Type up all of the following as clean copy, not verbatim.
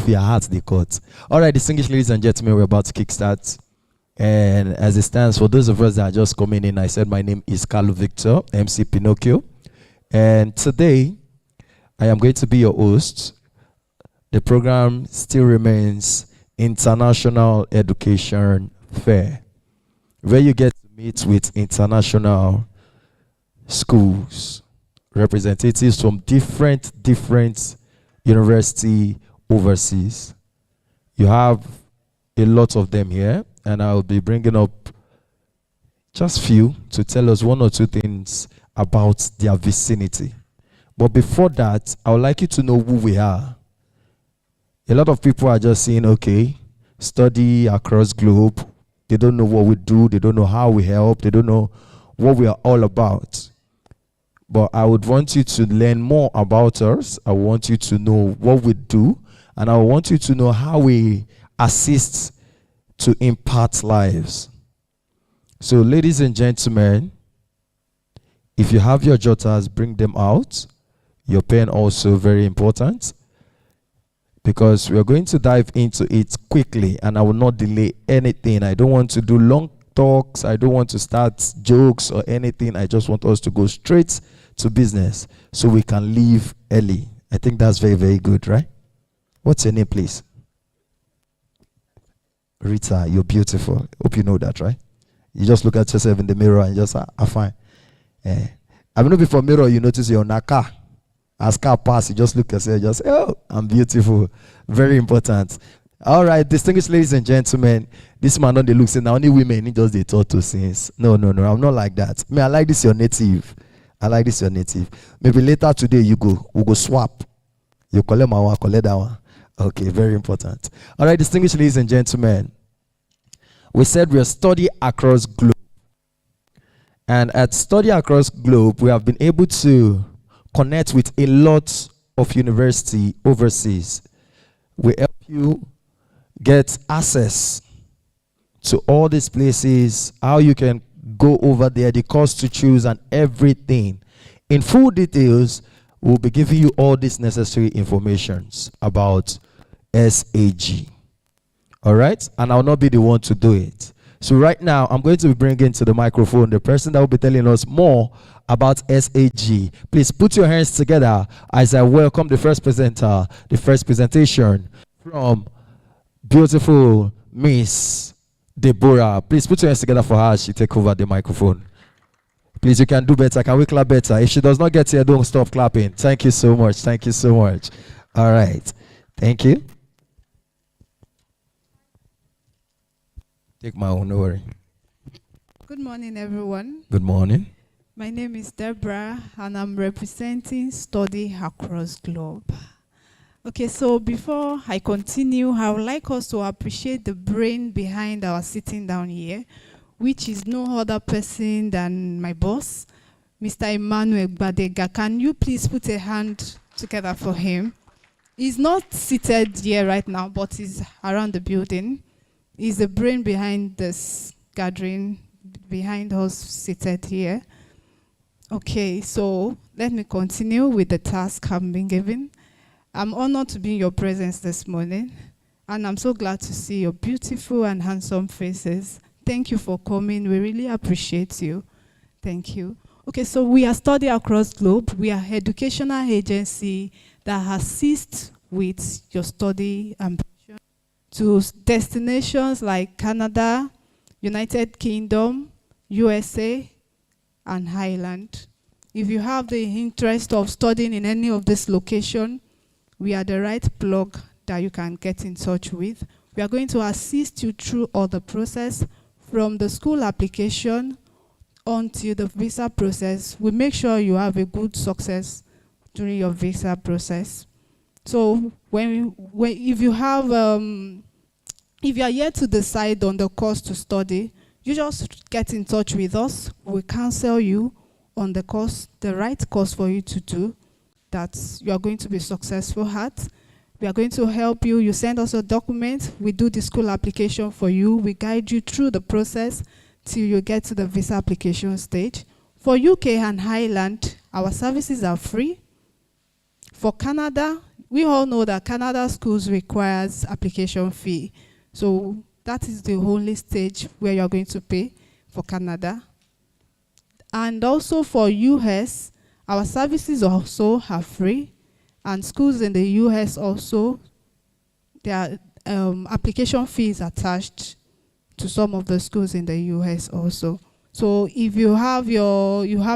if your heart they cut. All right, distinguished ladies and gentlemen, we're about to kickstart. And as it stands, for those of us that are just coming in, I said my name is Carlo Victor, MC Pinocchio. And today, I am going to be your host. The program still remains International Education Fair, where you get to meet with international schools, representatives from different university overseas. You have a lot of them here, and I'll be bringing up just few to tell us one or two things about their vicinity. But before that, I would like you to know who we are. A lot of people are just saying, okay, study across globe. They don't know what we do. They don't know how we help. They don't know what we are all about. But I would want you to learn more about us. I want you to know what we do. And I want you to know how we assist to impact lives. So, ladies and gentlemen, if you have your jotters, bring them out. Your pen also very important, because we are going to dive into it quickly, and I will not delay anything. I don't want to do long talks. I don't want to start jokes or anything. I just want us to go straight to business so we can leave early. I think that's very, very good, right? What's your name, please? Rita, you're beautiful. Hope you know that, right? You just look at yourself in the mirror and just, fine. I mean, before mirror, you notice you're on a car. As car pass, you just look at yourself, just say, oh, I'm beautiful. Very important. All right, distinguished ladies and gentlemen, this man on the look, say, now only women need just they taught to since. No, I'm not like that. I like this your native. I like this your native. Maybe later today we'll go swap. You collect my one, collect that one. Okay, very important. All right, distinguished ladies and gentlemen, we said we are study across globe. And at Study Across Globe, we have been able to connect with a lot of university overseas. We help you get access to all these places, how you can go over there, the cost to choose, and everything. In full details, we'll be giving you all these necessary informations about SAG. All right? And I'll not be the one to do it. So right now, I'm going to be bringing to the microphone the person that will be telling us more about SAG. Please put your hands together as I welcome the first presenter, the first presentation from beautiful Miss Deborah. Please put your hands together for her as she takes over the microphone. Please, you can do better. Can we clap better? If she does not get here, don't stop clapping. Thank you so much. Thank you so much. All right. Thank you. Take my own, no worry. Good morning, everyone. Good morning. My name is Deborah, and I'm representing Study Across Globe. Okay, so before I continue, I would like us to appreciate the brain behind our sitting down here, which is no other person than my boss, Mr. Emmanuel Badega. Can you please put a hand together for him? He's not seated here right now, but he's around the building. He's the brain behind this gathering, behind us seated here. Okay, so let me continue with the task I've been given. I'm honored to be in your presence this morning, and I'm so glad to see your beautiful and handsome faces. Thank you for coming. We really appreciate you. Thank you. Okay, so we are Study Across Globe. We are an educational agency that assists with your study ambition to destinations like Canada, United Kingdom, USA, and Ireland. If you have the interest of studying in any of this location, we are the right plug that you can get in touch with. We are going to assist you through all the process, from the school application until the visa process. We make sure you have a good success during your visa process. So if you are yet to decide on the course to study, you just get in touch with us. We'll counsel you on the course, the right course for you to do that you are going to be successful at. We are going to help you. You send us a document. We do the school application for you. We guide you through the process till you get to the visa application stage. For UK and Ireland, our services are free. For Canada, we all know that Canada schools requires application fee. So that is the only stage where you're going to pay for Canada. And also for US, our services also are free. And schools in the US also, their application fees attached to some of the schools in the US also. So if you have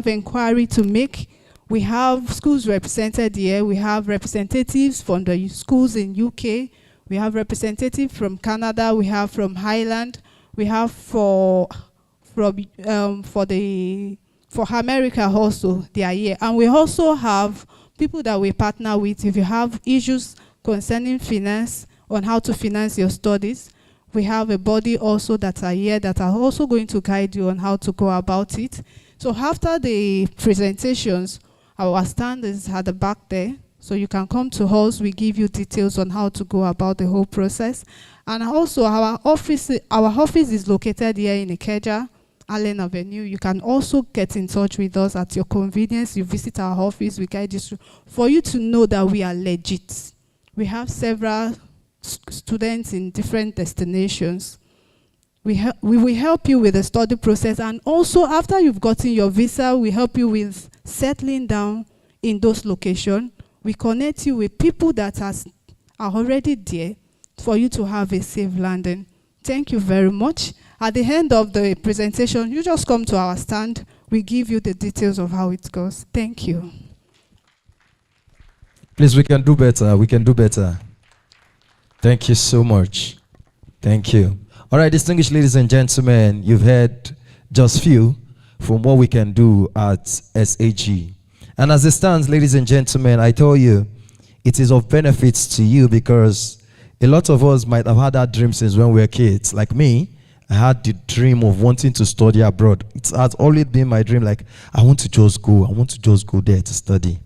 inquiry to make, we have schools represented here. We have representatives from the schools in UK. We have representatives from Canada. We have from Ireland. We have for America also, they are here. And we also have people that we partner with. If you have issues concerning finance, on how to finance your studies, we have a body also that are here that are also going to guide you on how to go about it. So after the presentations, our stand is at the back there. So you can come to us. We give you details on how to go about the whole process. And also our office is located here in Ikeja, Allen Avenue. You can also get in touch with us at your convenience. You visit our office, we guide you through, for you to know that we are legit. We have several students in different destinations. We will help you with the study process, and also after you've gotten your visa, we help you with settling down in those locations. We connect you with people that are already there for you to have a safe landing. Thank you very much. At the end of the presentation, you just come to our stand. We give you the details of how it goes. Thank you. Please, we can do better. We can do better. Thank you so much. Thank you. All right, distinguished ladies and gentlemen, you've heard just few from what we can do at SAG. And as it stands, ladies and gentlemen, I tell you, it is of benefits to you because a lot of us might have had that dream since when we were kids. Like me, I had the dream of wanting to study abroad. It has always been my dream, like, I want to just go there to study.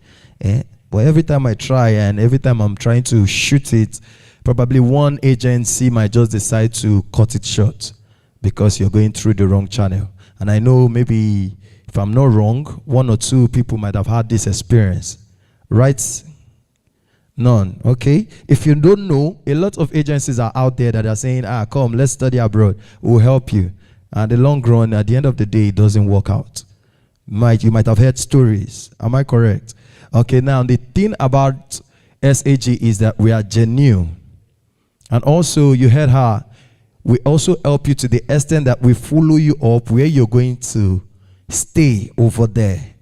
But every time I try and every time I'm trying to shoot it, probably one agency might just decide to cut it short because you're going through the wrong channel. And I know maybe, if I'm not wrong, one or two people might have had this experience. Right? None. Okay? If you don't know, a lot of agencies are out there that are saying, come, let's study abroad. We'll help you. And the long run, at the end of the day, it doesn't work out. You might have heard stories. Am I correct? Okay, now the thing about SAG is that we are genuine. And also, you heard her, we also help you to the extent that we follow you up where you're going to stay over there.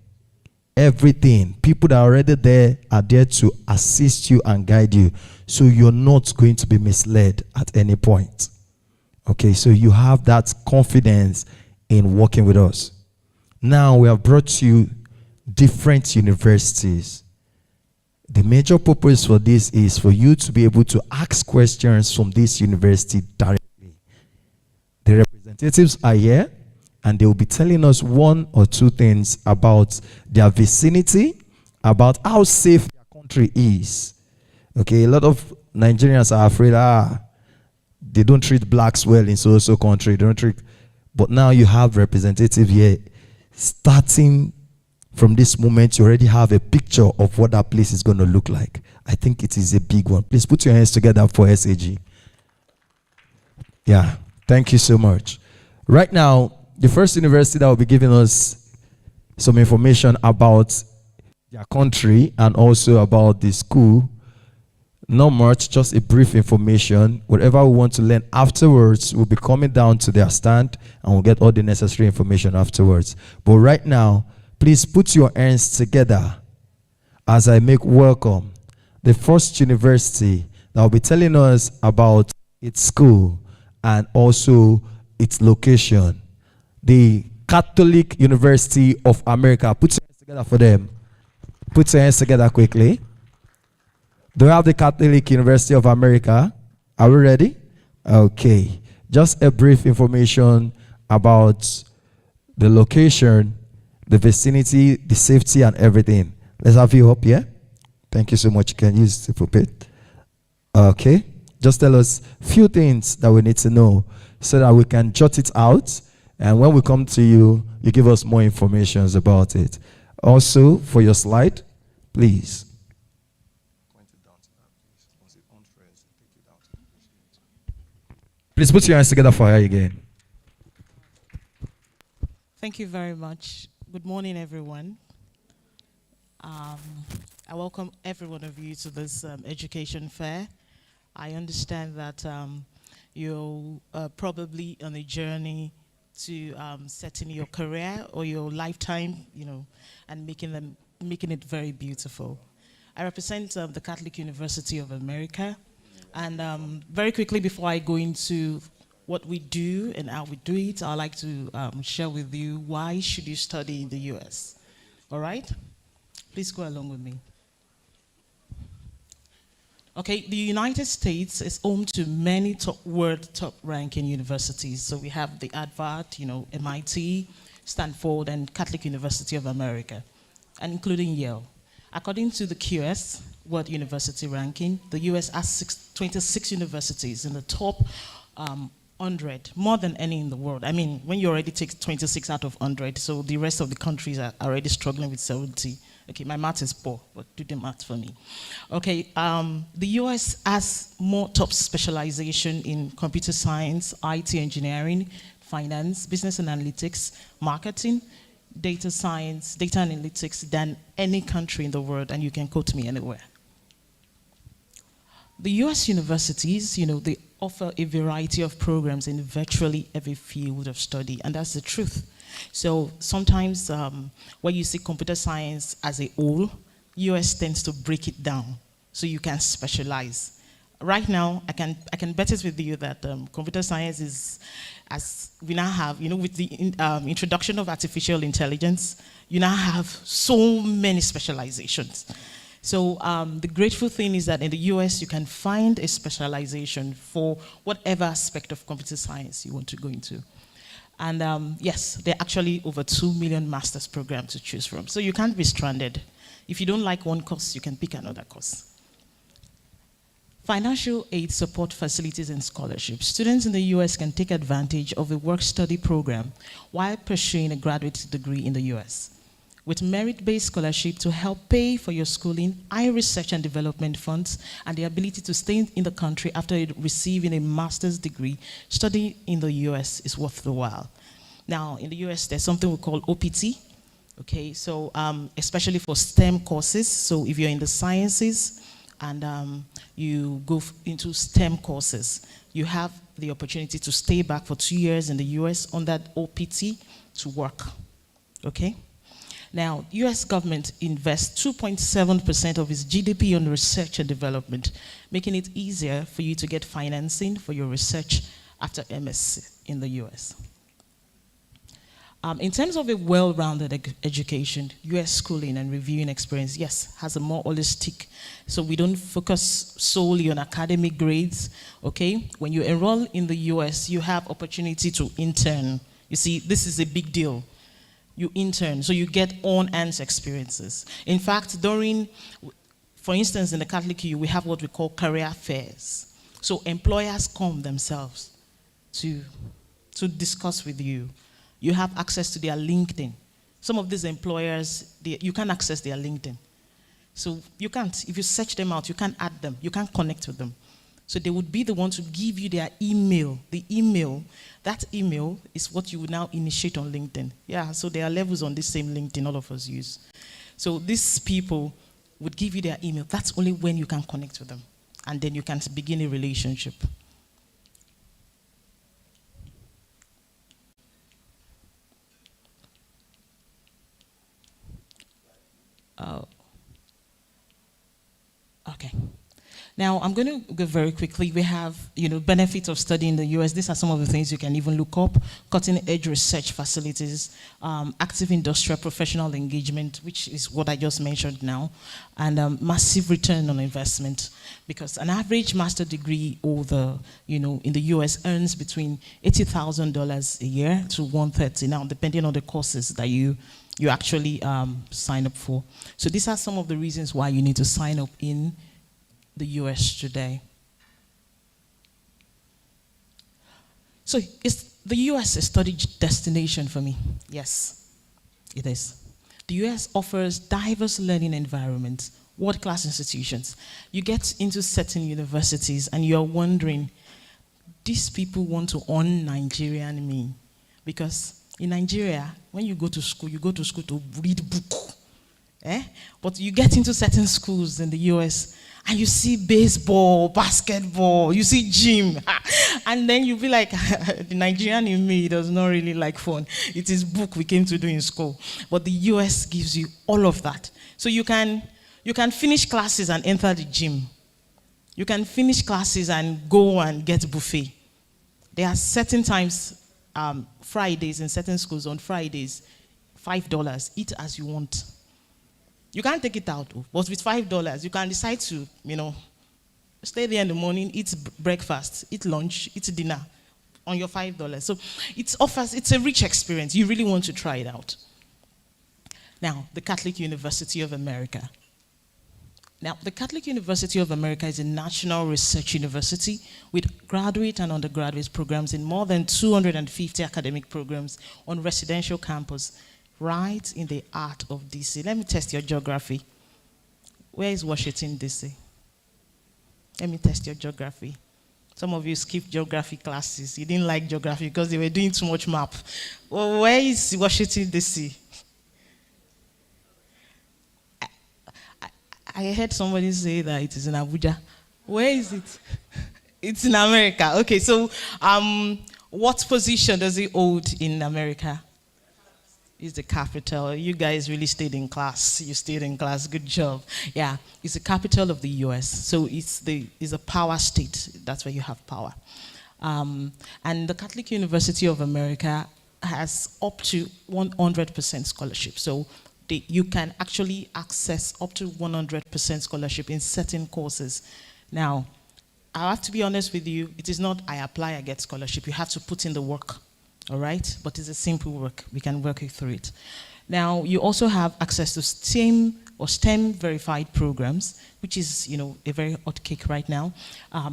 Everything. People that are already there are there to assist you and guide you. So you're not going to be misled at any point. Okay, so you have that confidence in working with us. Now we have brought you different universities. The major purpose for this is for you to be able to ask questions from this university directly. The representatives are here, and they will be telling us one or two things about their vicinity, about how safe their country is. Okay, a lot of Nigerians are afraid, they don't treat blacks well in so-so country. They don't treat, but now you have representative here. Starting from this moment, you already have a picture of what that place is going to look like. I think it is a big one. Please put your hands together for SAG. Yeah, thank you so much. Right now, the first university that will be giving us some information about their country and also about the school. Not much, just a brief information. Whatever we want to learn afterwards, we'll be coming down to their stand and we'll get all the necessary information afterwards. But right now, please put your hands together as I make welcome the first university that will be telling us about its school and also its location. The Catholic University of America. Put your hands together for them. Put your hands together quickly. Do we have the Catholic University of America? Are we ready? Okay. Just a brief information about the location, the vicinity, the safety, and everything. Let's have you up here. Thank you so much. You can use the pulpit. Okay. Just tell us a few things that we need to know so that we can jot it out. And when we come to you, you give us more information about it. Also, for your slide, please. Please put your hands together for her again. Thank you very much. Good morning, everyone. I welcome every one of you to this education fair. I understand that you're probably on a journey to setting your career or your lifetime, and making it very beautiful. I represent the Catholic University of America, and very quickly before I go into what we do and how we do it, I'd like to share with you why should you study in the US. All right? Please go along with me. Okay, the United States is home to many top-ranking universities. So we have the Harvard, MIT, Stanford, and Catholic University of America, and including Yale. According to the QS World University Ranking, the US has 26 universities in the top 100, more than any in the world. I mean, when you already take 26 out of 100, so the rest of the countries are already struggling with 70. Okay, my math is poor, but do the math for me. Okay, the US has more top specialization in computer science, IT engineering, finance, business and analytics, marketing, data science, data analytics than any country in the world, and you can quote me anywhere. The US universities, they offer a variety of programs in virtually every field of study, and that's the truth. So sometimes when you see computer science as a whole, US tends to break it down so you can specialize. Right now, I can bet it with you that computer science is, as we now have, with the introduction of artificial intelligence, you now have so many specializations. So the grateful thing is that in the US, you can find a specialization for whatever aspect of computer science you want to go into. And yes, there are actually over 2 million master's programs to choose from. So you can't be stranded. If you don't like one course, you can pick another course. Financial aid support facilities and scholarships. Students in the US can take advantage of a work-study program while pursuing a graduate degree in the US. With merit-based scholarship to help pay for your schooling, high research and development funds, and the ability to stay in the country after receiving a master's degree, studying in the US is worth the while. Now, in the US, there's something we call OPT, okay? So, especially for STEM courses, so if you're in the sciences and you go into STEM courses, you have the opportunity to stay back for 2 years in the US on that OPT to work, okay? Now, US government invests 2.7% of its GDP on research and development, making it easier for you to get financing for your research after MSc in the US. In terms of a well-rounded education, US schooling and reviewing experience, yes, has a more holistic, so we don't focus solely on academic grades, okay? When you enroll in the US, you have opportunity to intern. You see, this is a big deal. You intern, so you get on-hands experiences. In fact, for instance, in the Catholic U, we have what we call career fairs. So employers come themselves to discuss with you. You have access to their LinkedIn. Some of these employers, you can't access their LinkedIn. So you can't, if you search them out, you can't add them, you can't connect with them. So they would be the one to give you their email. The email, that email is what you would now initiate on LinkedIn. Yeah, so there are levels on this same LinkedIn all of us use. So these people would give you their email. That's only when you can connect with them. And then you can begin a relationship. Okay. Now, I'm going to go very quickly. We have, benefits of studying in the US. These are some of the things you can even look up. Cutting-edge research facilities, active industrial professional engagement, which is what I just mentioned now, and massive return on investment. Because an average master degree holder, in the US earns between $80,000 a year to $130,000 now, depending on the courses that you actually sign up for. So these are some of the reasons why you need to sign up in the US today. So is the US a study destination for me? Yes, it is. The US offers diverse learning environments, world-class institutions. You get into certain universities and you're wondering, these people want to un-Nigerian me. Because in Nigeria, when you go to school to read book. But you get into certain schools in the US and you see baseball, basketball, you see gym. And then you be like, the Nigerian in me does not really like fun. It is book we came to do in school. But the US gives you all of that. So you can finish classes and enter the gym. You can finish classes and go and get buffet. There are certain times, Fridays in certain schools, on Fridays, $5, eat as you want. You can't take it out, but with $5, you can decide to, stay there in the morning, eat breakfast, eat lunch, eat dinner on your $5. So it's a rich experience. You really want to try it out. Now, the Catholic University of America. Now, the Catholic University of America is a national research university with graduate and undergraduate programs in more than 250 academic programs on residential campus, right in the heart of DC. Let me test your geography. Where is Washington, DC? Let me test your geography. Some of you skipped geography classes. You didn't like geography because they were doing too much map. Well, where is Washington, DC? I heard somebody say that it is in Abuja. Where is it? It's in America. Okay, so what position does it hold in America? It's the capital. You guys really stayed in class. You stayed in class. Good job. Yeah, it's the capital of the US. So it's a power state. That's where you have power. And the Catholic University of America has up to 100% scholarship. So you can actually access up to 100% scholarship in certain courses. Now, I have to be honest with you, it is not I apply, I get scholarship. You have to put in the work, all right? But it's a simple work. We can work you through it. Now, you also have access to STEM or STEM verified programs, which is, a very hot cake right now.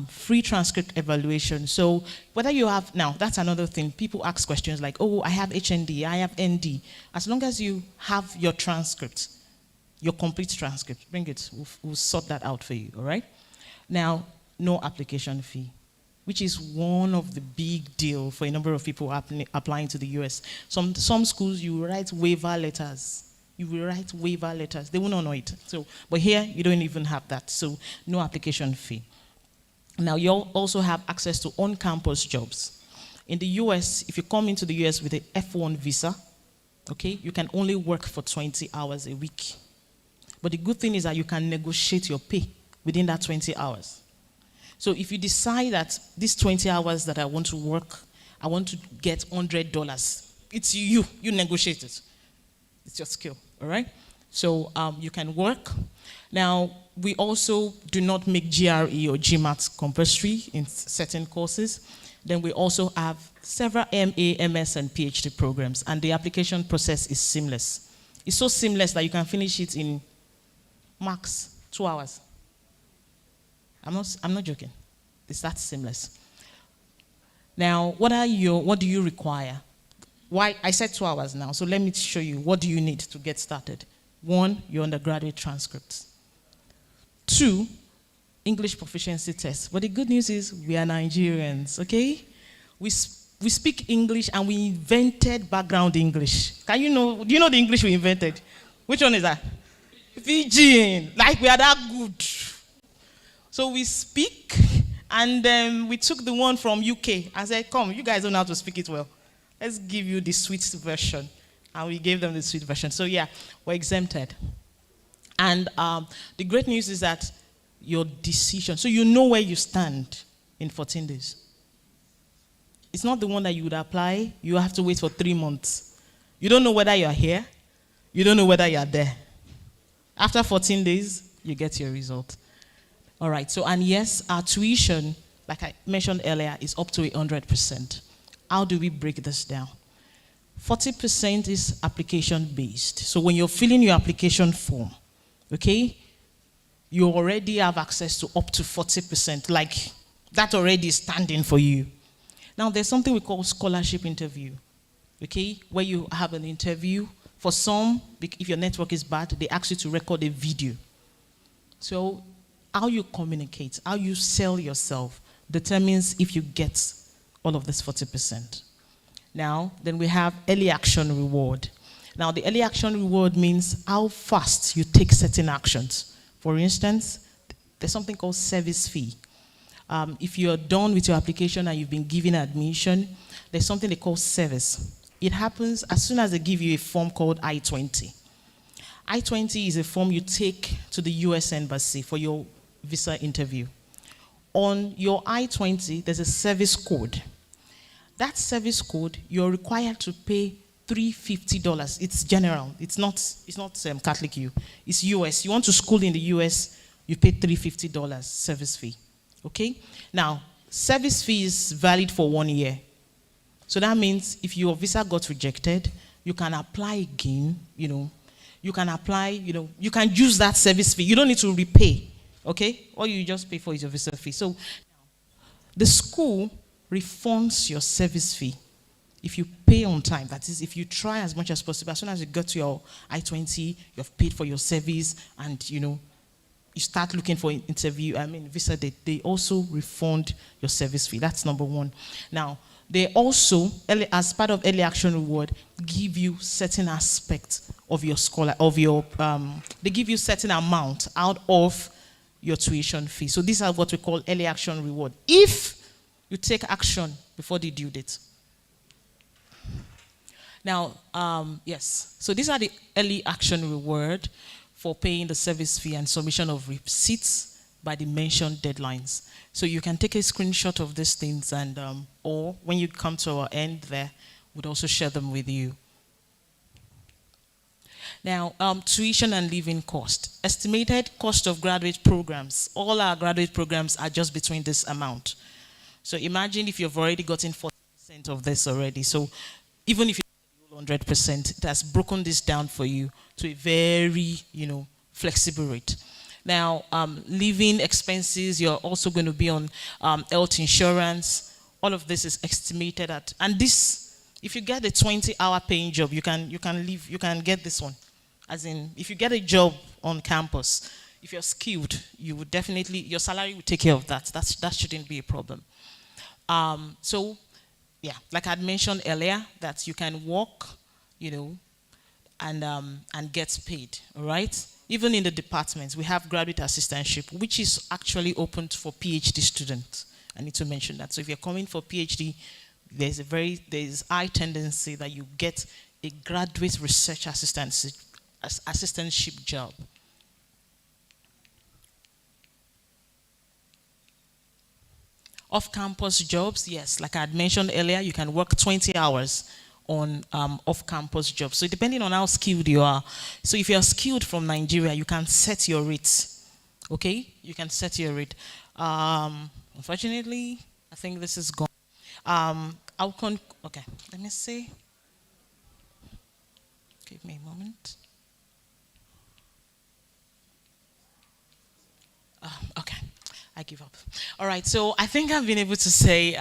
Free transcript evaluation. So whether you have, now that's another thing. People ask questions like, oh, I have HND, I have ND. As long as you have your transcript, your complete transcript, bring it. We'll sort that out for you, all right? Now, no application fee, which is one of the big deal for a number of people applying to the US. Some schools, you write waiver letters. You will write waiver letters. They will not know it. So, but here, you don't even have that. So, no application fee. Now, you also have access to on-campus jobs. In the US, if you come into the US with an F1 visa, okay, you can only work for 20 hours a week. But the good thing is that you can negotiate your pay within that 20 hours. So if you decide that these 20 hours that I want to work, I want to get $100, it's you negotiate it. It's your skill, all right? So you can work. Now, we also do not make GRE or GMAT compulsory in certain courses. Then we also have several MA, MS, and PhD programs, and the application process is seamless. It's so seamless that you can finish it in max 2 hours. I'm not joking. It's that seamless. Now, what do you require? Why I said 2 hours now, so let me show you what do you need to get started. 1, your undergraduate transcripts. 2, English proficiency test. But the good news is we are Nigerians, okay? We speak English and we invented background English. Do you know the English we invented? Which one is that? Fijian. Like we are that good. So we speak, and we took the one from UK and said, come, you guys don't know how to speak it well. Let's give you the sweet version. And we gave them the sweet version. So yeah, we're exempted. And the great news is that your decision, so you know where you stand in 14 days. It's not the one that you would apply. You have to wait for 3 months. You don't know whether you're here. You don't know whether you're there. After 14 days, you get your result. All right, so, and yes, our tuition, like I mentioned earlier, is up to 100%. How do we break this down? 40% is application-based. So when you're filling your application form, okay, you already have access to up to 40%. Like, that already is standing for you. Now, there's something we call scholarship interview, okay, where you have an interview. For some, if your network is bad, they ask you to record a video. So how you communicate, how you sell yourself determines if you get all of this 40%. Now, then we have early action reward. Now, the early action reward means how fast you take certain actions. For instance, there's something called service fee. If you're done with your application and you've been given admission, there's something they call service. It happens as soon as they give you a form called I-20. I-20 is a form you take to the US Embassy for your visa interview. On your I-20, there's a service code. That service code, you're required to pay $350. It's general. It's not Catholic U. It's US. You want to school in the US, you pay $350 service fee. Okay? Now, service fee is valid for 1 year. So that means if your visa got rejected, you can apply again, you can apply, you can use that service fee. You don't need to repay, okay? All you just pay for is your visa fee. So the school refunds your service fee if you pay on time. That is, if you try as much as possible. As soon as you get to your I-20, you've paid for your service, and you start looking for an visa date, they also refund your service fee. That's number one. Now, they also, as part of early action reward, give you certain aspects of your they give you certain amount out of your tuition fee. So these are what we call early action reward, if you take action before the due date. Now, yes, so these are the early action reward for paying the service fee and submission of receipts by the mentioned deadlines. So you can take a screenshot of these things, and or when you come to our end there, we'd also share them with you. Now, tuition and living cost. Estimated cost of graduate programs. All our graduate programs are just between this amount. So imagine if you've already gotten 40% of this already. So even if you 100%, it has broken this down for you to a very, flexible rate. Now, living expenses, you're also going to be on health insurance. All of this is estimated at, and this, if you get a 20-hour paying job, you can get this one. As in, if you get a job on campus, if you're skilled, you would definitely, your salary will take care of that. That shouldn't be a problem. So, yeah, like I had mentioned earlier, that you can work, and get paid, all right? Even in the departments, we have graduate assistantship, which is actually open for PhD students. I need to mention that. So if you're coming for PhD, there's high tendency that you get a graduate research assistantship job. Off-campus jobs, yes, like I had mentioned earlier, you can work 20 hours on off-campus jobs. So depending on how skilled you are. So if you're skilled from Nigeria, you can set your rates. Okay? You can set your rate. Unfortunately, I think this is gone. Okay, let me see. Give me a moment. Okay. I give up. All right, so I think I've been able to say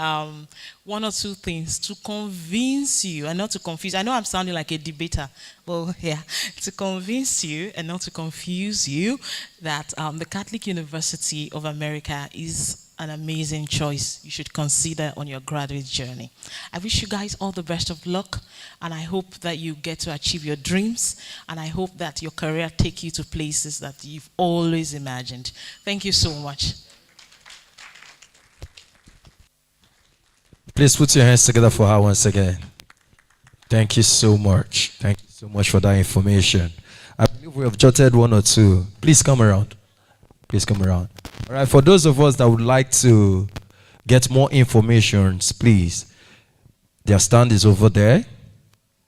one or two things to convince you and not to confuse. I know I'm sounding like a debater, but yeah, to convince you and not to confuse you that the Catholic University of America is an amazing choice you should consider on your graduate journey. I wish you guys all the best of luck, and I hope that you get to achieve your dreams, and I hope that your career take you to places that you've always imagined. Thank you so much. Please put your hands together for her once again. Thank you so much. Thank you so much for that information. I believe we have jotted one or two. Please come around. Please come around. All right, for those of us that would like to get more information, please, their stand is over there,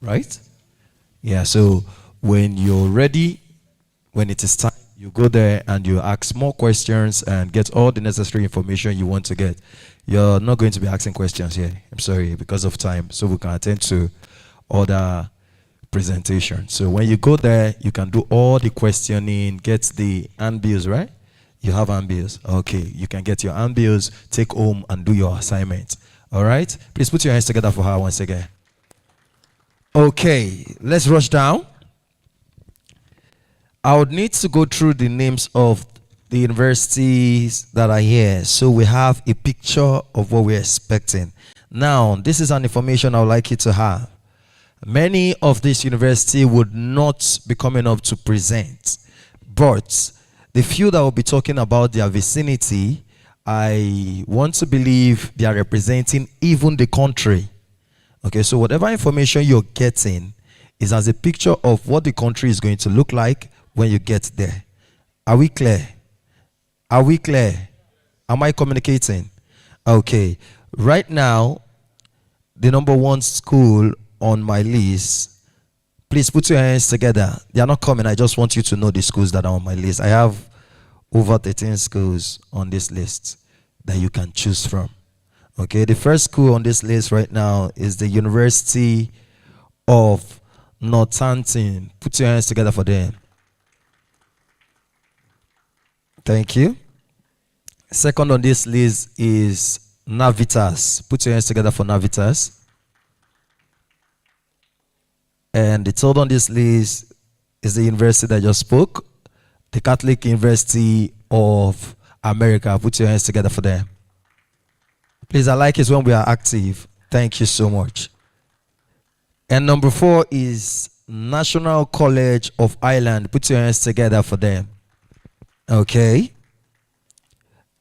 right? Yeah, so when you're ready, when it is time, you go there and you ask more questions and get all the necessary information you want to get. You're not going to be asking questions here, I'm sorry, because of time, so we can attend to other presentations. So when you go there, you can do all the questioning, get the handbills, right? You have handbills. Okay, you can get your handbills, take home and do your assignment. All right? Please put your hands together for her once again. Okay, let's rush down. I would need to go through the names of the universities that are here, so we have a picture of what we're expecting. Now, this is an information I would like you to have. Many of these universities would not be coming up to present, but the few that will be talking about their vicinity, I want to believe they are representing even the country. Okay, so whatever information you're getting is as a picture of what the country is going to look like when you get there. Are we clear? Are we clear? Am I communicating? Okay. Right now, the number one school on my list, please put your hands together. They are not coming. I just want you to know the schools that are on my list. I have over 13 schools on this list that you can choose from. Okay, the first school on this list right now is the University of Northampton. Put your hands together for them. Thank you. Second on this list is Navitas. Put your hands together for Navitas. And the third on this list is the university that I just spoke, the Catholic University of America. Put your hands together for them. Please, I like it when we are active. Thank you so much. And number 4 is National College of Ireland. Put your hands together for them. Okay.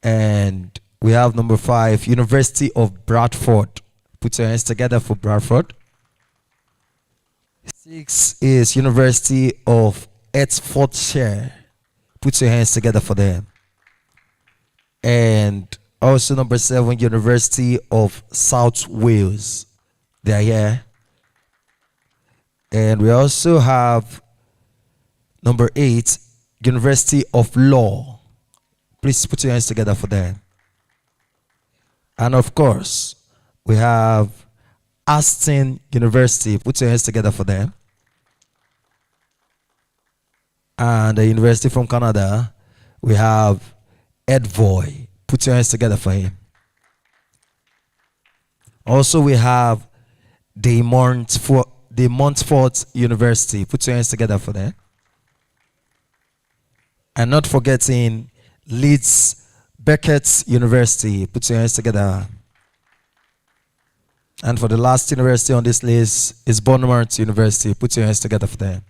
And we have number 5, University of Bradford. Put your hands together for Bradford. 6 is University of Hertfordshire. Put your hands together for them. And also number 7, University of South Wales. They are here. And we also have number 8, University of Law. Please put your hands together for them. And of course, we have Aston University. Put your hands together for them. And the university from Canada, we have Edvoy. Put your hands together for him. Also, we have the Montfort University. Put your hands together for them. And not forgetting Leeds Beckett University. Put your hands together. And for the last university on this list is Bournemouth University. Put your hands together for them.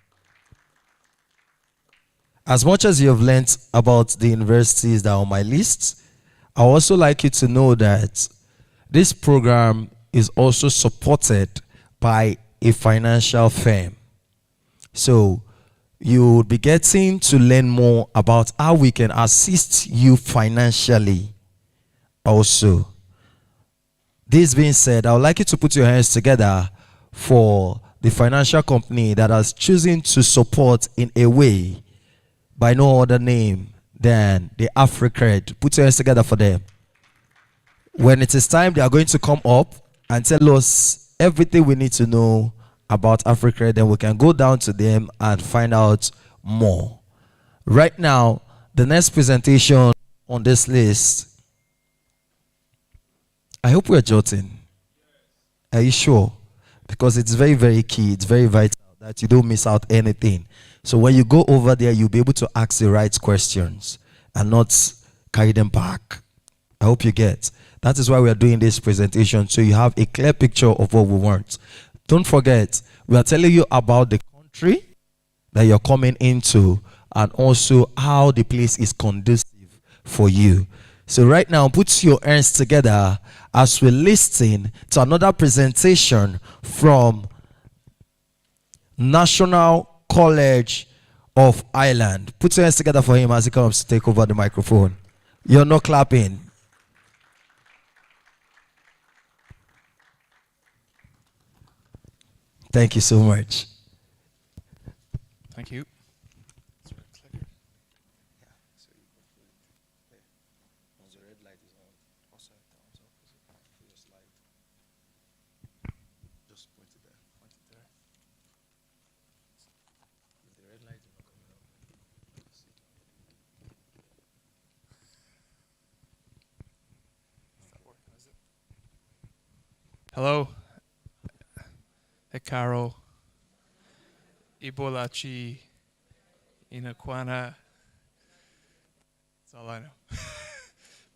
As much as you have learned about the universities that are on my list, I also like you to know that this program is also supported by a financial firm. So you will be getting to learn more about how we can assist you financially also. This being said, I would like you to put your hands together for the financial company that has chosen to support in a way by no other name than the AfriCred. Put your hands together for them. When it is time, they are going to come up and tell us everything we need to know about AfriCred, then we can go down to them and find out more. Right now, the next presentation on this list, I hope we're jotting. Are you sure? Because it's very, very key. It's very vital that you don't miss out anything. So when you go over there, you'll be able to ask the right questions and not carry them back. I hope you get. That is why we are doing this presentation, so you have a clear picture of what we want. Don't forget, we are telling you about the country that you're coming into and also how the place is conducive for you. So right now, put your hands together as we listen to another presentation from National College of Ireland. Put your hands together for him as he comes to take over the microphone. You're not clapping. Thank you so much. Thank you. Hello. Ekaro. Ibolachi. Inakwana. That's all I know.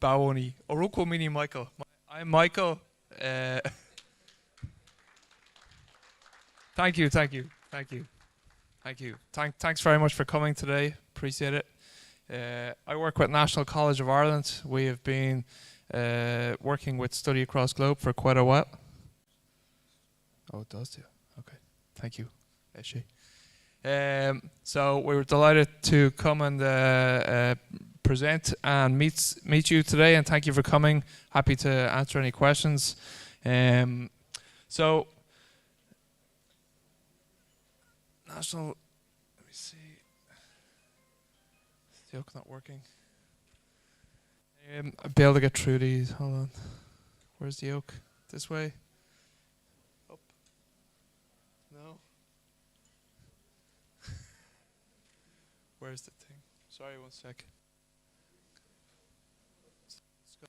Bawoni. Oruko mini Michael. I'm Michael. Thank you. Thanks very much for coming today. Appreciate it. I work with National College of Ireland. We have been working with Study Across Globe for quite a while. Oh, it does too. Okay. Thank you. So we were delighted to come and present and meet you today, and thank you for coming. Happy to answer any questions. So national. Let me see. Is the yoke not working? I'll be able to get through these. Hold on. Where's the yoke? This way. Up. No. Where's the thing? Sorry, 1 sec. Let's go.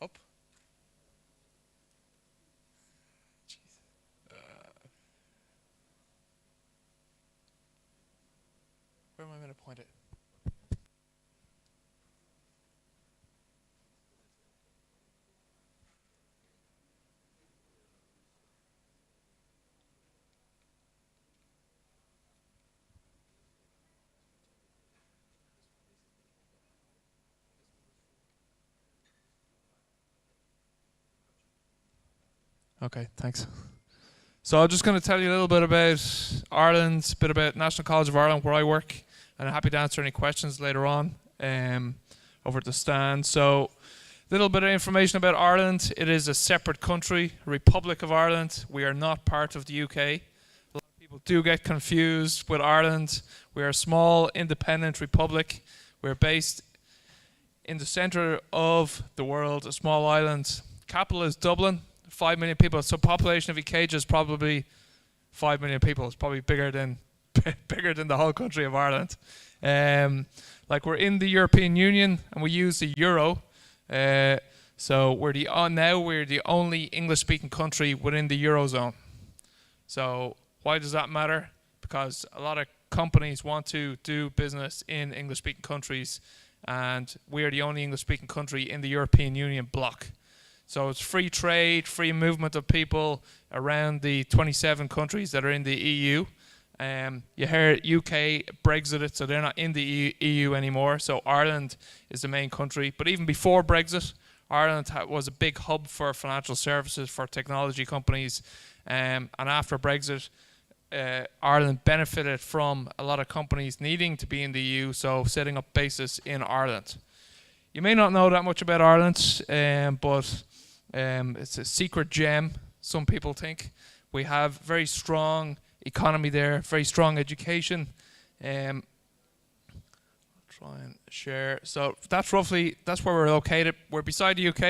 Up. Where am I going to point it? Okay, thanks. So I'm just going to tell you a little bit about Ireland, a bit about National College of Ireland, where I work, and I'm happy to answer any questions later on over at the stand. So a little bit of information about Ireland. It is a separate country, Republic of Ireland. We are not part of the UK. A lot of people do get confused with Ireland. We are a small, independent republic. We're based in the centre of the world, a small island. Capital is Dublin. 5 million people. So population of Ikeja is probably 5 million people. It's probably bigger than the whole country of Ireland. Like we're in the European Union and we use the euro. So we're the only English-speaking country within the eurozone. So why does that matter? Because a lot of companies want to do business in English-speaking countries, and we are the only English-speaking country in the European Union bloc. So it's free trade, free movement of people around the 27 countries that are in the EU. You heard UK Brexited, so they're not in the EU anymore. So Ireland is the main country. But even before Brexit, Ireland was a big hub for financial services for technology companies. And after Brexit, Ireland benefited from a lot of companies needing to be in the EU, so setting up bases in Ireland. You may not know that much about Ireland, but it's a secret gem, some people think. We have very strong economy there, very strong education. I'll try and share. So that's where we're located. We're beside the UK.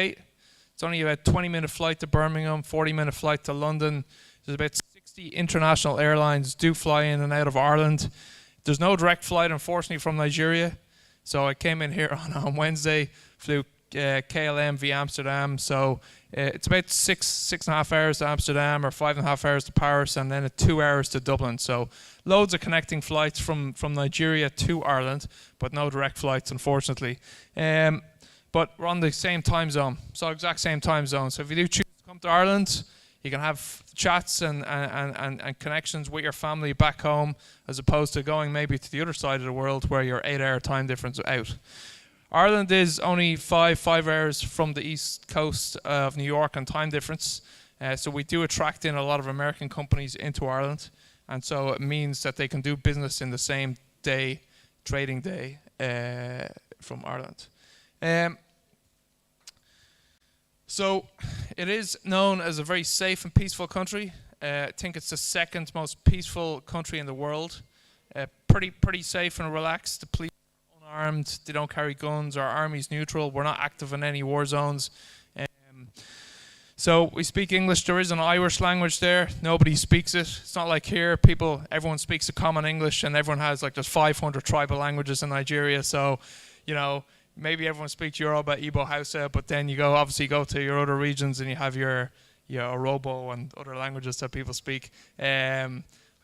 It's only about 20-minute flight to Birmingham, 40-minute flight to London. There's about 60 international airlines do fly in and out of Ireland. There's no direct flight, unfortunately, from Nigeria. So I came in here on Wednesday, flew KLM via Amsterdam. So it's about six and a half hours to Amsterdam, or 5.5 hours to Paris, and then 2 hours to Dublin. So loads of connecting flights from Nigeria to Ireland, but no direct flights, unfortunately. But we're on the same time zone, so exact same time zone. So if you do choose to come to Ireland, you can have chats and connections with your family back home, as opposed to going maybe to the other side of the world where you're 8-hour time difference out. Ireland is only five hours from the east coast of New York on time difference. So we do attract in a lot of American companies into Ireland. And so it means that they can do business in the same day, trading day, from Ireland. So it is known as a very safe and peaceful country. I think it's the second most peaceful country in the world. Pretty safe and relaxed. The police are unarmed. They don't carry guns. Our army's neutral. We're not active in any war zones. So we speak English. There is an Irish language there. Nobody speaks it. It's not like here. Everyone speaks a common English, and everyone has there's 500 tribal languages in Nigeria. So, maybe everyone speaks Yoruba, Igbo, Hausa, but then you go to your other regions and you have your Orobo and other languages that people speak.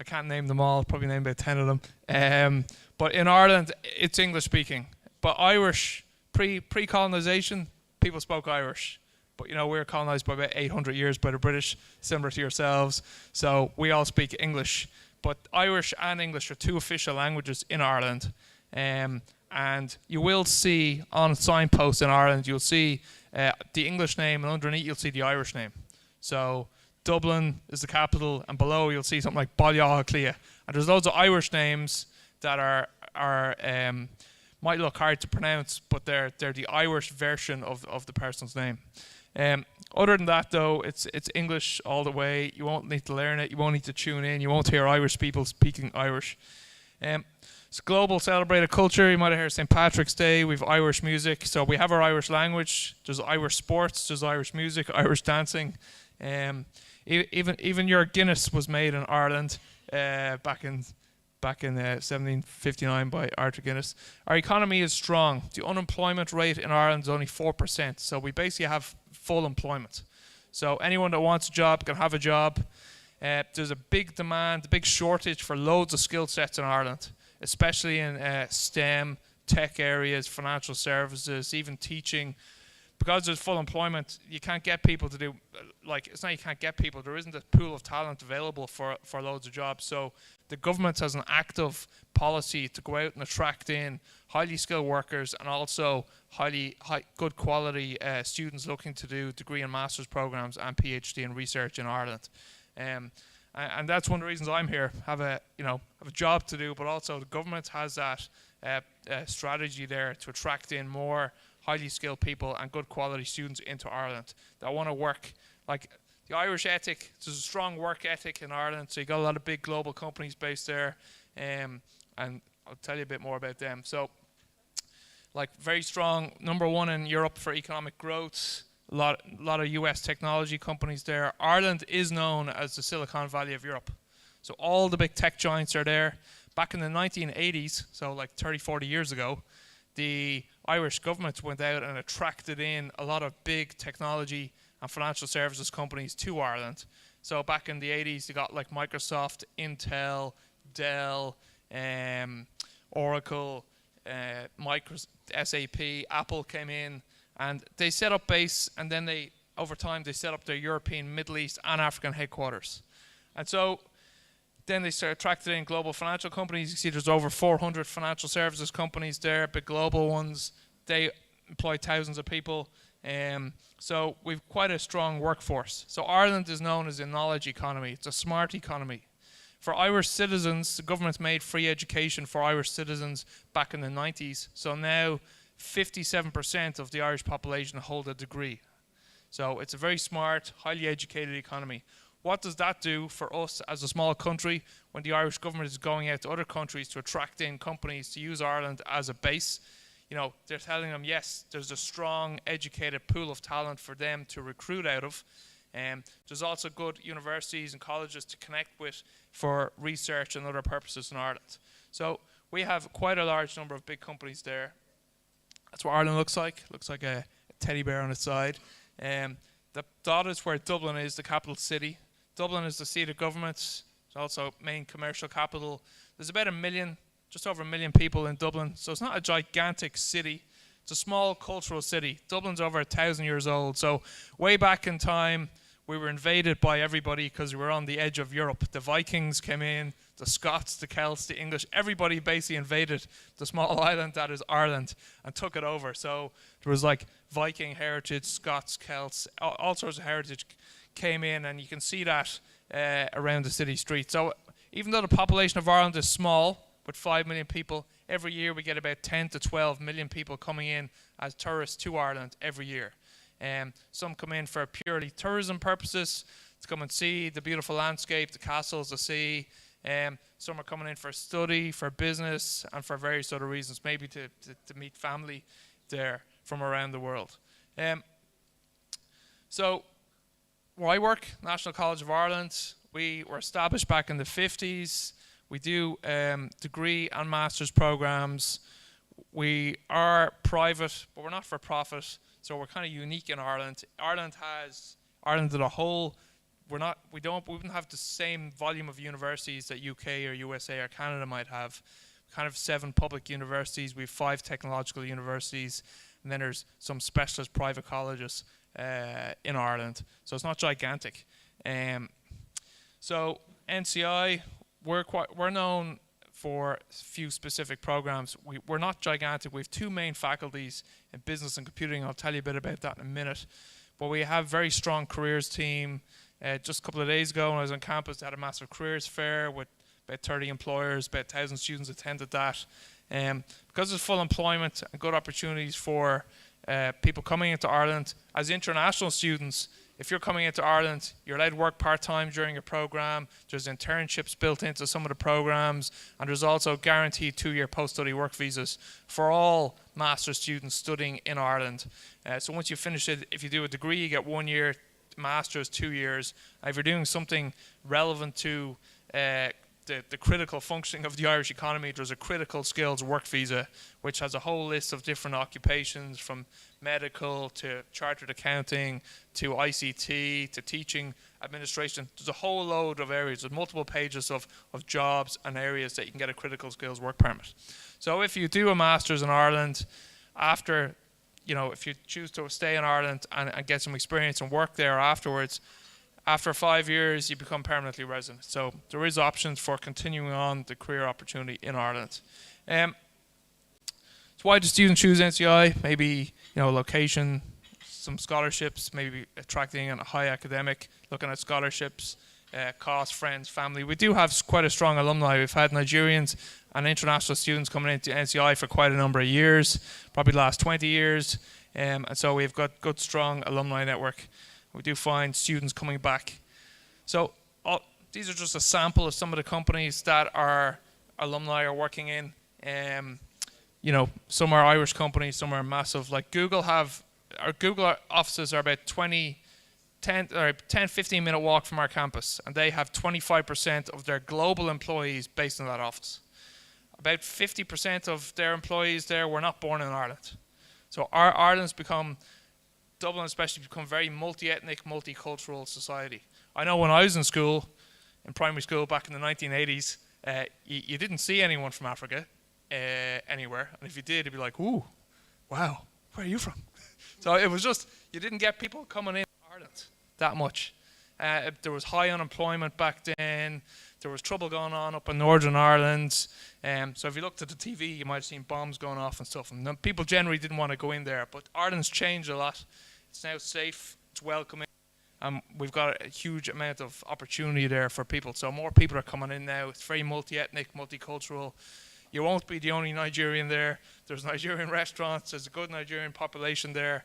I can't name them all, probably name about 10 of them. But in Ireland, it's English speaking. But Irish, pre-colonization, people spoke Irish. But we were colonized by about 800 years by the British, similar to yourselves. So we all speak English. But Irish and English are two official languages in Ireland. And you will see on signposts in Ireland, you'll see the English name, and underneath you'll see the Irish name. So Dublin is the capital, and below you'll see something like Ballyahaclia. And there's loads of Irish names that are might look hard to pronounce, but they're the Irish version of the person's name. Other than that, though, it's English all the way. You won't need to learn it. You won't need to tune in. You won't hear Irish people speaking Irish. It's global celebrated culture. You might have heard St. Patrick's Day. We have Irish music. So we have our Irish language. There's Irish sports. There's Irish music, Irish dancing. Even your Guinness was made in Ireland back in 1759 by Arthur Guinness. Our economy is strong. The unemployment rate in Ireland is only 4%. So we basically have full employment. So anyone that wants a job can have a job. There's a big demand, a big shortage for loads of skill sets in Ireland, especially in STEM, tech areas, financial services, even teaching. Because there's full employment, you can't get people to do, it's not you can't get people, there isn't a pool of talent available for loads of jobs. So the government has an active policy to go out and attract in highly skilled workers and also good quality students looking to do degree and master's programs and PhD in research in Ireland. And that's one of the reasons I'm here. Have a job to do, but also the government has that strategy there to attract in more highly skilled people and good quality students into Ireland that want to work. Like the Irish ethic, there's a strong work ethic in Ireland, so you got a lot of big global companies based there, and I'll tell you a bit more about them. So, very strong, #1 in Europe for economic growth. A lot of US technology companies there. Ireland is known as the Silicon Valley of Europe. So all the big tech giants are there. Back in the 1980s, so 30, 40 years ago, the Irish government went out and attracted in a lot of big technology and financial services companies to Ireland. So back in the 80s, you got Microsoft, Intel, Dell, Oracle, SAP, Apple came in, and they set up base, and then over time, they set up their European, Middle East, and African headquarters. And so then they started attracting in global financial companies. You see there's over 400 financial services companies there, big global ones. They employ thousands of people. So we've quite a strong workforce. So Ireland is known as a knowledge economy. It's a smart economy. For Irish citizens, the government made free education for Irish citizens back in the 90s. So now 57% of the Irish population hold a degree. So it's a very smart, highly educated economy. What does that do for us as a small country when the Irish government is going out to other countries to attract in companies to use Ireland as a base? They're telling them, yes, there's a strong, educated pool of talent for them to recruit out of. There's also good universities and colleges to connect with for research and other purposes in Ireland. So we have quite a large number of big companies there. That's what Ireland looks like. Looks like a teddy bear on its side. The dot is where Dublin is, the capital city. Dublin is the seat of government. It's also main commercial capital. There's about just over 1 million people in Dublin. So it's not a gigantic city. It's a small cultural city. Dublin's over 1,000 years old. So way back in time, we were invaded by everybody because we were on the edge of Europe. The Vikings came in, the Scots, the Celts, the English. Everybody basically invaded the small island that is Ireland and took it over. So there was Viking heritage, Scots, Celts, all sorts of heritage came in, and you can see that around the city streets. So even though the population of Ireland is small, with 5 million people, every year we get about 10 to 12 million people coming in as tourists to Ireland every year. Some come in for purely tourism purposes, to come and see the beautiful landscape, the castles, the sea. Some are coming in for study, for business, and for various other reasons, maybe to meet family there from around the world. So where I work, National College of Ireland, we were established back in the 50s. We do degree and master's programs. We are private, but we're not for profit, so we're kind of unique in Ireland. Ireland as a whole we wouldn't have the same volume of universities that UK or USA or Canada might have. Kind of 7 public universities, we have 5 technological universities, and then there's some specialist private colleges in Ireland. So it's not gigantic. So NCI, we're known for a few specific programs. We're not gigantic. We have 2 main faculties in business and computing. I'll tell you a bit about that in a minute. But we have very strong careers team. Just a couple of days ago when I was on campus, they had a massive careers fair with about 30 employers, about 1,000 students attended that. Because there's full employment and good opportunities for people coming into Ireland. As international students, if you're coming into Ireland, you're allowed to work part-time during your program. There's internships built into some of the programs, and there's also guaranteed 2-year post-study work visas for all master's students studying in Ireland. So once you finish it, if you do a degree, you get 1 year, master's 2 years. If you're doing something relevant to the critical functioning of the Irish economy, there's a critical skills work visa, which has a whole list of different occupations, from medical to chartered accounting to ICT to teaching administration. There's a whole load of areas. There's multiple pages of jobs and areas that you can get a critical skills work permit. So if you do a master's in Ireland, after, if you choose to stay in Ireland and get some experience and work there afterwards, after 5 years, you become permanently resident. So there is options for continuing on the career opportunity in Ireland. So why do students choose NCI? Maybe, location, some scholarships, maybe attracting a high academic, looking at scholarships, cost, friends, family. We do have quite a strong alumni. We've had Nigerians and international students coming into NCI for quite a number of years, probably the last 20 years. And so we've got good, strong alumni network. We do find students coming back. So these are just a sample of some of the companies that our alumni are working in. Some are Irish companies, some are massive. Like our Google offices are about 10-15 minute walk from our campus, and they have 25% of their global employees based in that office. About 50% of their employees there were not born in Ireland. So Ireland's Dublin especially become very multi-ethnic, multicultural society. I know when I was in primary school back in the 1980s, you didn't see anyone from Africa anywhere. And if you did, it'd be like, ooh, wow, where are you from? So it was just, you didn't get people coming in Ireland that much. There was high unemployment back then. There was trouble going on up in Northern Ireland. So if you looked at the TV, you might have seen bombs going off and stuff. And people generally didn't want to go in there. But Ireland's changed a lot. It's now safe. It's welcoming. We've got a huge amount of opportunity there for people. So more people are coming in now. It's very multi-ethnic, multicultural. You won't be the only Nigerian there. There's Nigerian restaurants. There's a good Nigerian population there.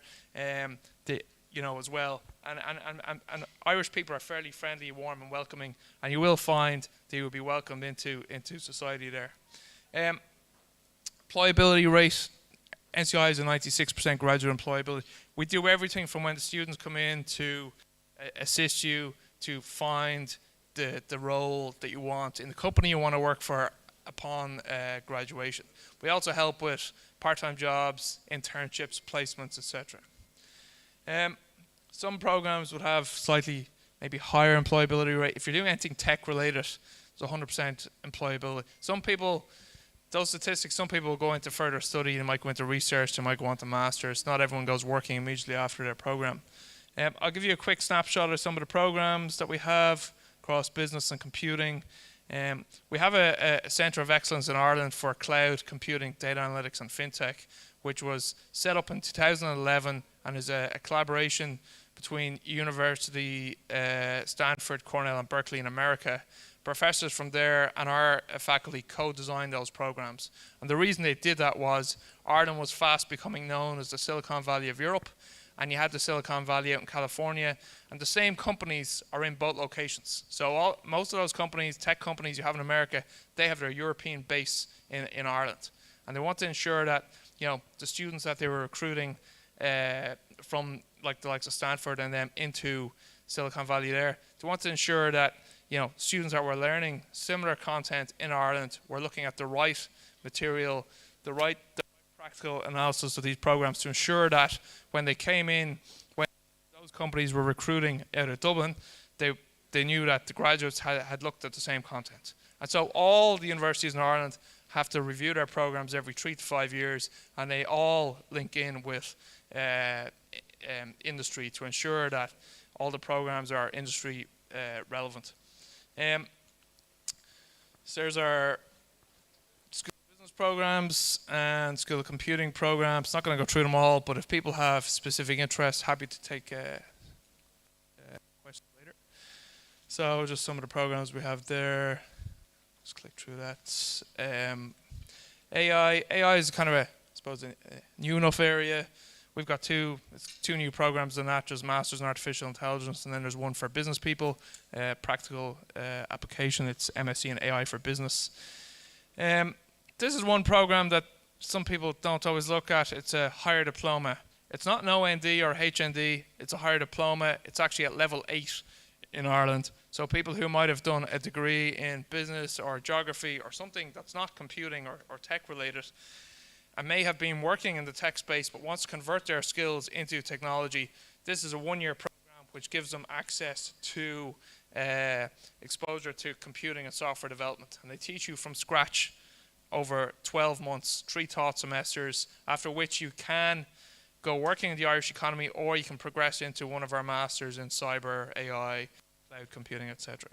As well. And Irish people are fairly friendly, warm and welcoming, and you will find they will be welcomed into society there. Employability rate, NCI is a 96% graduate employability. We do everything from when the students come in to assist you to find the role that you want in the company you want to work for upon graduation. We also help with part-time jobs, internships, placements, etc. Some programs would have slightly maybe higher employability rate. If you're doing anything tech related, it's 100% employability. Some people, those statistics, some people will go into further study, they might go into research, they might go on to masters. Not everyone goes working immediately after their program. I'll give you a quick snapshot of some of the programs that we have across business and computing. We have a centre of excellence in Ireland for cloud computing, data analytics and fintech, which was set up in 2011 and is a collaboration between University, Stanford, Cornell and Berkeley in America. Professors from there and our faculty co-designed those programs. And the reason they did that was Ireland was fast becoming known as the Silicon Valley of Europe, and you had the Silicon Valley out in California, and the same companies are in both locations. So most of those companies, tech companies you have in America, they have their European base in Ireland. And they want to ensure that the students that they were recruiting from like the likes of Stanford and them into Silicon Valley there, they want to ensure that students that were learning similar content in Ireland were looking at the right material, the right practical analysis of these programs to ensure that when they came in, when those companies were recruiting out of Dublin, they they knew that the graduates had looked at the same content. And so all the universities in Ireland have to review their programs every 3 to 5 years, and they all link in with industry to ensure that all the programs are industry relevant. So there's our School of Business programs and School of Computing programs. Not going to go through them all, but if people have specific interests, happy to take questions later. So just some of the programs we have there. Just click through that. AI is kind of a new enough area. We've got two new programs in that. There's Masters in Artificial Intelligence, and then there's one for business people, practical application. It's MSc in AI for Business. This is one program that some people don't always look at. It's a higher diploma. It's not an OND or HND. It's a higher diploma. It's actually at level 8 in Ireland. So people who might have done a degree in business or geography or something that's not computing or tech related, and may have been working in the tech space but wants to convert their skills into technology, this is a 1-year program which gives them access to exposure to computing and software development. And they teach you from scratch over 12 months, 3 taught semesters, after which you can go working in the Irish economy, or you can progress into one of our masters in cyber, AI, cloud computing, etc.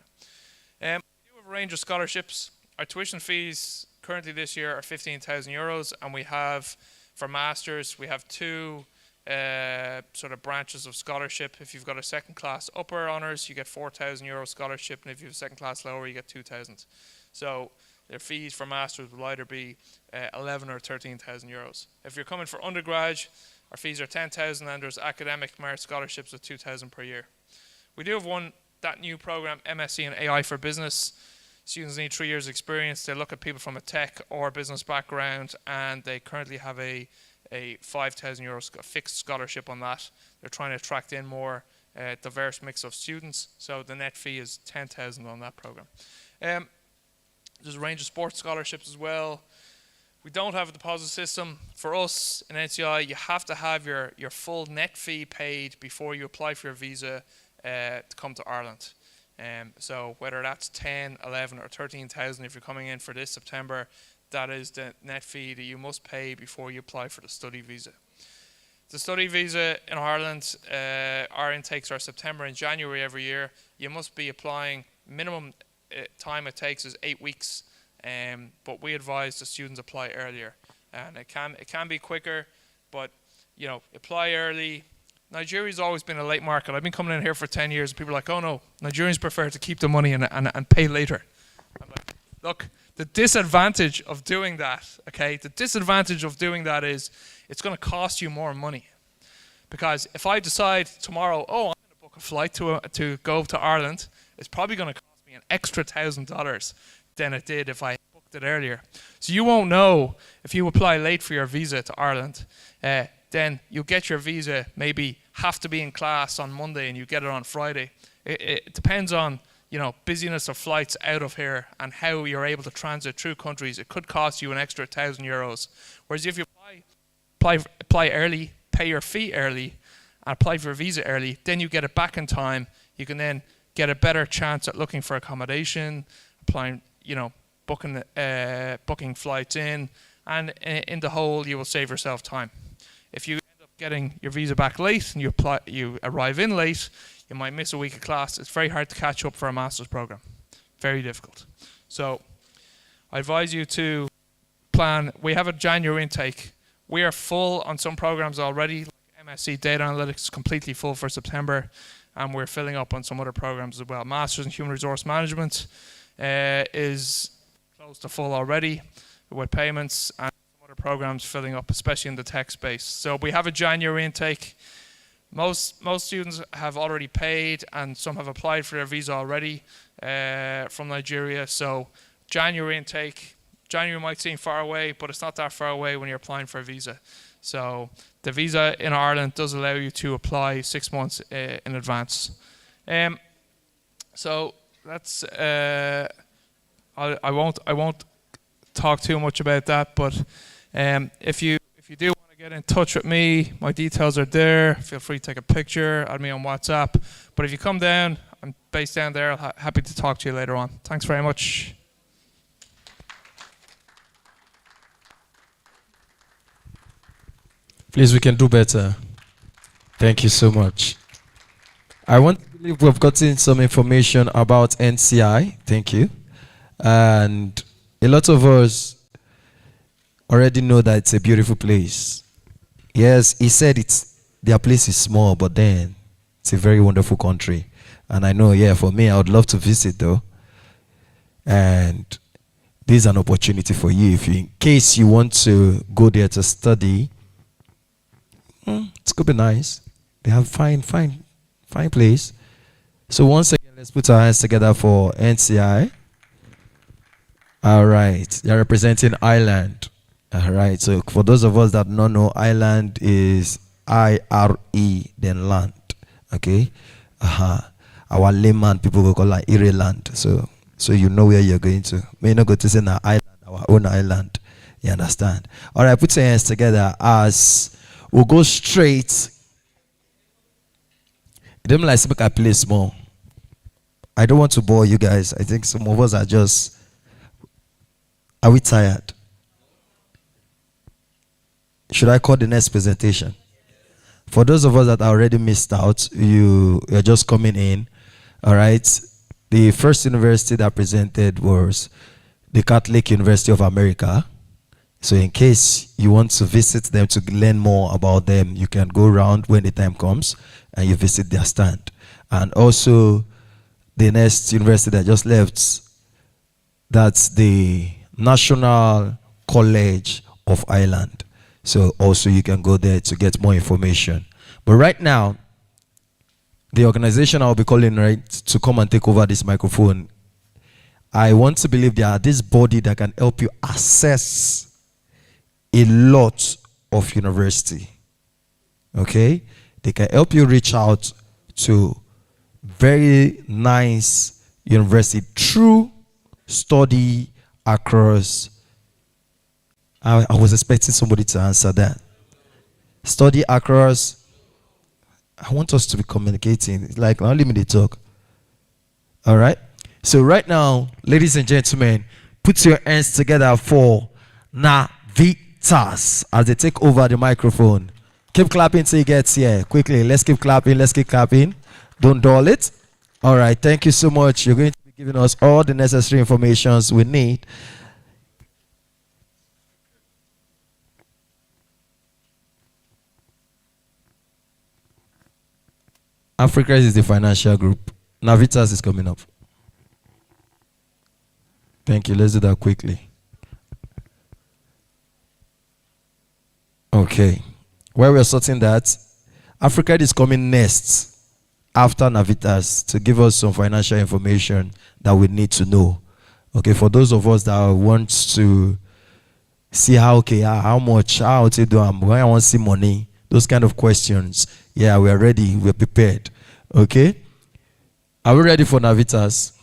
We do have a range of scholarships. Our tuition fees currently this year are €15,000, and we have, for masters, we have 2 sort of branches of scholarship. If you've got a second class upper honours, you get €4,000 scholarship, and if you have a second class lower, you get 2,000. So their fees for masters will either be 11 or 13,000 euros. If you're coming for undergrad, our fees are 10,000, and there's academic merit scholarships of 2,000 per year. We do have that new program, MSc in AI for Business. Students need 3 years experience. They look at people from a tech or business background, and they currently have a 5,000 euros fixed scholarship on that. They're trying to attract in more diverse mix of students, so the net fee is 10,000 on that program. There's a range of sports scholarships as well. We don't have a deposit system. For us in NCI, you have to have your full net fee paid before you apply for your visa to come to Ireland. So whether that's 10, 11 or 13,000, if you're coming in for this September, that is the net fee that you must pay before you apply for the study visa. The study visa in Ireland, our intakes are September and January every year. You must be applying, minimum time it takes is 8 weeks, but we advise the students apply earlier. And it can be quicker, but apply early. Nigeria's always been a late market. I've been coming in here for 10 years, and people are like, oh no, Nigerians prefer to keep the money and pay later. I'm like, look, the disadvantage of doing that, is it's going to cost you more money. Because if I decide tomorrow, I'm going to book a flight to go to Ireland, it's probably going to cost me an extra $1,000 than it did if I booked it earlier. So you won't know if you apply late for your visa to Ireland. Then you'll get your visa, maybe have to be in class on Monday and you get it on Friday. It depends on busyness of flights out of here and how you're able to transit through countries. It could cost you an extra €1,000. Whereas if you apply early, pay your fee early, and apply for a visa early, then you get it back in time. You can then get a better chance at looking for accommodation, applying, booking flights in, and in the whole, you will save yourself time. If you end up getting your visa back late and you arrive in late, you might miss a week of class. It's very hard to catch up for a master's program. Very difficult. So I advise you to plan. We have a January intake. We are full on some programs already. Like MSc Data Analytics, completely full for September. And we're filling up on some other programs as well. Masters in Human Resource Management is close to full already with payments, and programs filling up, especially in the tech space. So we have a January intake. Most students have already paid, and some have applied for their visa already from Nigeria. So January intake, January might seem far away, but it's not that far away when you're applying for a visa. So the visa in Ireland does allow you to apply 6 months in advance. So that's I won't talk too much about that, but if you do want to get in touch with me, my details are there. Feel free to take a picture, add me on WhatsApp. But if you come down, I'm based down there. Happy to talk to you later on. Thanks very much. Please, we can do better. Thank you so much. I want to believe we've gotten some information about NCI. Thank you. And a lot of us already know that it's a beautiful place. Yes, he said their place is small, but then it's a very wonderful country. And I know, yeah, for me, I would love to visit though. And this is an opportunity for you. If you, in case you want to go there to study, it's going to be nice. They have fine place. So once again, let's put our hands together for NCI. All right, they're representing Ireland. All right, so for those of us that don't know, Ireland is IRE, then land. Okay, our layman people will call it Ireland. So you know where you're going to. May not go to say na island, our own island. You understand? All right, put your hands together as we'll go straight. Them like speak a place more. I don't want to bore you guys. I think some of us are just. Are we tired? Should I call the next presentation? For those of us that are already missed out, you're just coming in. All right. The first university that presented was the Catholic University of America. So in case you want to visit them to learn more about them, you can go around when the time comes and you visit their stand. And also the next university that just left, that's the National College of Ireland. So also you can go there to get more information. But right now, the organization I'll be calling right to come and take over this microphone, I want to believe they are this body that can help you access a lot of university. Okay? They can help you reach out to very nice university through study across. I was expecting somebody to answer that. Study across. I want us to be communicating. It's like, now let me talk. All right? So right now, ladies and gentlemen, put your hands together for Navitas as they take over the microphone. Keep clapping till he gets here. Quickly, let's keep clapping. Let's keep clapping. Don't dull it. All right, thank you so much. You're going to be giving us all the necessary informations we need. Africa is the financial group. Navitas is coming up. Thank you. Let's do that quickly. Okay. While we're sorting that, Africa is coming next after Navitas to give us some financial information that we need to know. Okay, for those of us that want to see how much, how to do, when I want to see money, those kind of questions. Yeah, we are ready. We're prepared. Okay? Are we ready for Navitas?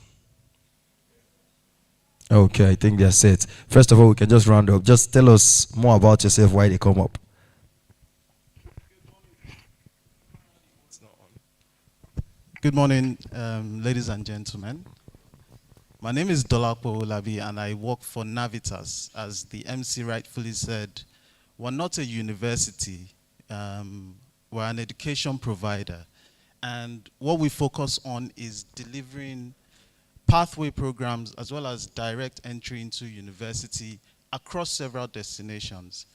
Okay, I think they're set. First of all, we can just round up. Just tell us more about yourself, why they come up. Good morning, ladies and gentlemen. My name is Dolapo Olabi, and I work for Navitas. As the MC rightfully said, we're not a university. We're an education provider. And what we focus on is delivering pathway programs as well as direct entry into university across several destinations.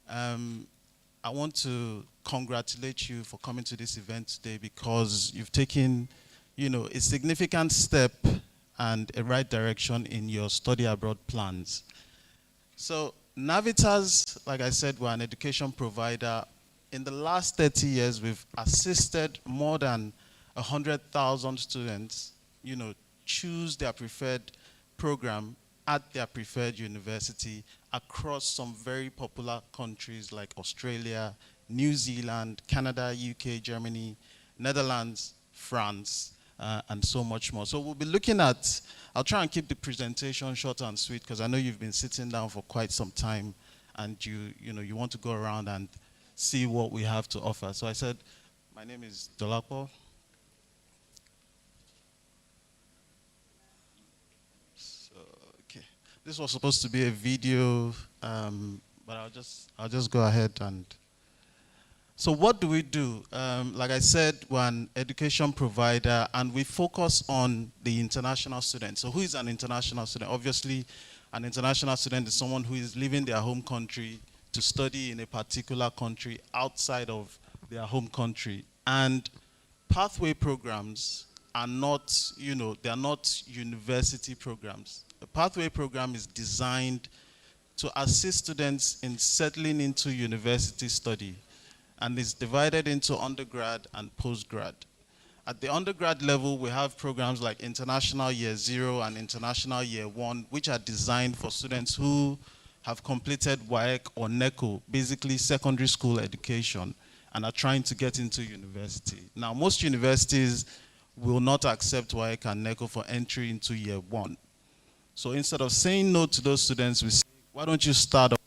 I want to congratulate you for coming to this event today because you've taken, a significant step and a right direction in your study abroad plans. So Navitas, like I said, we're an education provider. In the last 30 years, we've assisted more than 100,000 students, choose their preferred program at their preferred university across some very popular countries like Australia, New Zealand, Canada, UK, Germany, Netherlands, France, and so much more. So we'll be looking at, I'll try and keep the presentation short and sweet because I know you've been sitting down for quite some time and you want to go around and see what we have to offer. So I said, my name is Dolapo. This was supposed to be a video, but I'll just go ahead and. So what do we do? Like I said, we're an education provider, and we focus on the international student. So who is an international student? Obviously, an international student is someone who is leaving their home country to study in a particular country outside of their home country. And pathway programs are not, they're not university programs. A pathway program is designed to assist students in settling into university study, and is divided into undergrad and postgrad. At the undergrad level, we have programs like International Year Zero and International Year One, which are designed for students who have completed WAEC or NECO, basically secondary school education, and are trying to get into university. Now, most universities will not accept WAEC and NECO for entry into Year One. So instead of saying no to those students, we say, why don't you start off